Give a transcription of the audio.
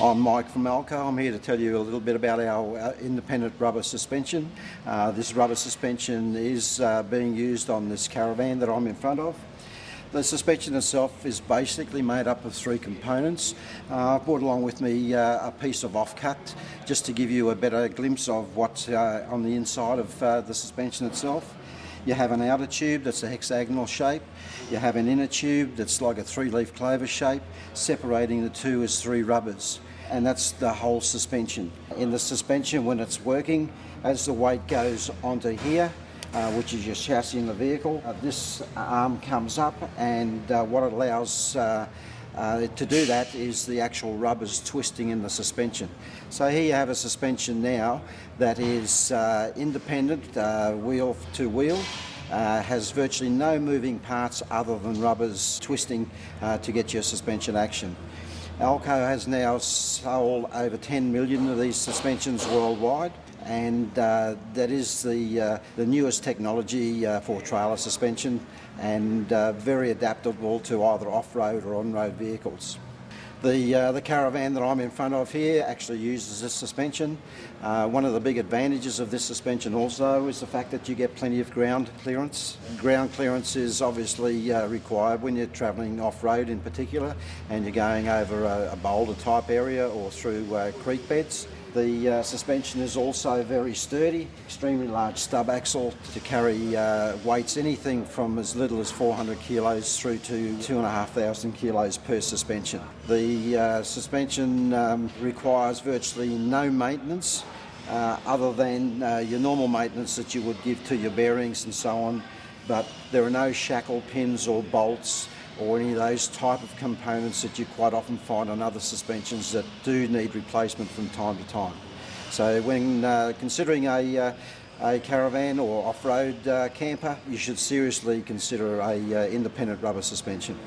I'm Mike from AL-KO. I'm here to tell you a little bit about our independent rubber suspension. This rubber suspension is being used on this caravan that I'm in front of. The suspension itself is basically made up of three components. I've brought along with me a piece of offcut just to give you a better glimpse of what's on the inside of the suspension itself. You have an outer tube that's a hexagonal shape. You have an inner tube that's like a three-leaf clover shape. Separating the two is three rubbers, and that's the whole suspension. In the suspension, when it's working, as the weight goes onto here, which is your chassis in the vehicle, this arm comes up, and what it allows to do that is the actual rubbers twisting in the suspension. So here you have a suspension now that is independent, wheel to wheel, has virtually no moving parts other than rubbers twisting to get your suspension action. AL-KO has now sold over 10 million of these suspensions worldwide, and that is the newest technology for trailer suspension, and very adaptable to either off-road or on-road vehicles. The caravan that I'm in front of here actually uses this suspension. One of the big advantages of this suspension also is the fact that you get plenty of ground clearance. Ground clearance is obviously required when you're travelling off-road in particular, and you're going over a boulder type area or through creek beds. The suspension is also very sturdy, extremely large stub axle to carry weights anything from as little as 400 kilos through to 2,500 kilos per suspension. The suspension requires virtually no maintenance other than your normal maintenance that you would give to your bearings and so on, but there are no shackle pins or bolts or any of those type of components that you quite often find on other suspensions that do need replacement from time to time. So when considering a caravan or off-road camper, you should seriously consider a independent rubber suspension.